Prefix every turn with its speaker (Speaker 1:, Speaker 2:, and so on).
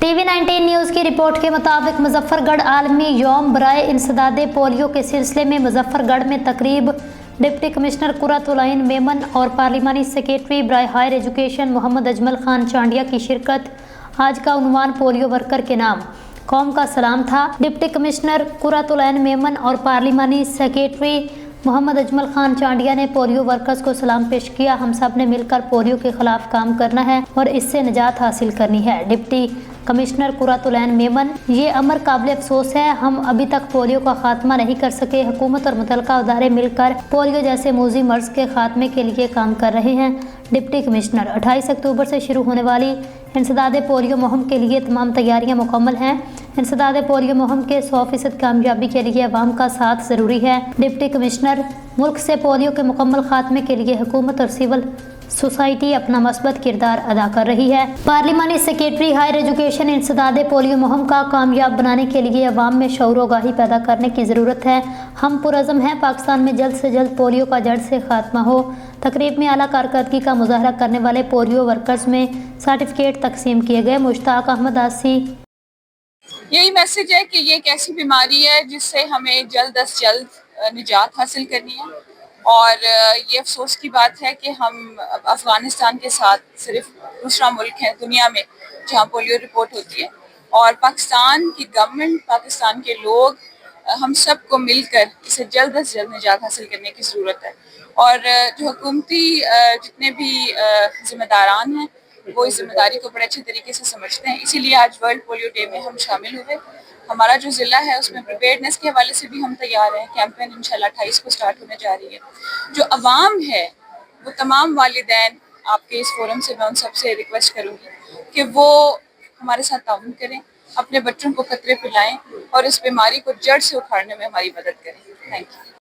Speaker 1: TV19 news की report के मुताबिक मुजफ्फरगढ़ आलमी यौम बराए इंसदादे पोलियो के सिलसिले में मुजफ्फरगढ़ में तकरीब डिप्टी कमिश्नर कुर्रतुल ऐन मेमन और पार्लिमानी सेक्रेटरी बराए हायर एजुकेशन मोहम्मद अजमल खान चांडिया की शिरकत। आज का उन्वान पोलियो वर्कर के नाम कौम का सलाम था। डिप्टी कमिश्नर कुर्रतुल ऐन मेमन और पार्लिमानी सेक्रेटरी मोहम्मद अजमल खान चांडिया ने पोलियो वर्कर्स को सलाम पेश किया। हम सब ने मिलकर पोलियो के खिलाफ काम करना है और इससे निजात हासिल करनी है। डिप्टी कमिश्नर कुर्रतुल ऐन मेमन, ये अमर काबिल अफसोस है, हम अभी तक पोलियो का खात्मा नहीं कर सके। हुकूमत और मुतलका इदारे मिलकर पोलियो जैसे मूजी मर्ज के खात्मे के लिए काम कर रहे हैं। डिप्टी कमिश्नर, 28 अक्टूबर से शुरू होने वाली इंसदादे पोलियो मुहिम के लिए तमाम तैयारियां मुकम्मल हैं। इंसदादे पोलियो मुहिम के 100% कामयाबी के लिए अवाम का साथ ज़रूरी है। डिप्टी कमिश्नर, मुल्क से पोलियो के मुकम्मल खात्मे के लिए हुकूमत और सिविल सोसाइटी अपना मस्बत किरदार अदा कर रही है। पार्लिमानी सेक्रेटरी हायर एजुकेशन, इंसदादे पोलियो मुहिम का कामयाब बनाने के लिए अवाम में शऊर आगाही पैदा करने की ज़रूरत है। हम पुरज़म हैं पाकिस्तान में जल्द से जल्द पोलियो का जड़ से खात्मा हो। तकरीब में आला कारकर्दगी का मुजाहरा करने वाले पोलियो वर्कर्स में सर्टिफिकेट तकसीम किए गए। मुश्ताक अहमद आसी,
Speaker 2: यही मैसेज है कि ये एक ऐसी बीमारी है जिससे हमें जल्द अज जल्द निजात हासिल करनी है। और ये अफसोस की बात है कि हम अफ़गानिस्तान के साथ सिर्फ दूसरा मुल्क है दुनिया में जहाँ पोलियो रिपोर्ट होती है। और पाकिस्तान की गवर्नमेंट, पाकिस्तान के लोग, हम सब को मिलकर इसे जल्द अज जल्द निजात हासिल करने की ज़रूरत है। और जो हुकूमती जितने भी ज़िम्मेदारान हैं वो इस जिम्मेदारी को बड़े अच्छे तरीके से समझते हैं। इसीलिए आज वर्ल्ड पोलियो डे में हम शामिल हुए। हमारा जो ज़िला है उसमें प्रिपेयर्डनेस के हवाले से भी हम तैयार हैं। कैंपेन इंशाल्लाह 28 को स्टार्ट होने जा रही है। जो अवाम है वो तमाम वालिदैन, आपके इस फोरम से मैं उन सबसे रिक्वेस्ट करूँगी कि वो हमारे साथ ताउन करें, अपने बच्चों को कतरे पिलाएं और इस बीमारी को जड़ से उखाड़ने में हमारी मदद करें। Thank you.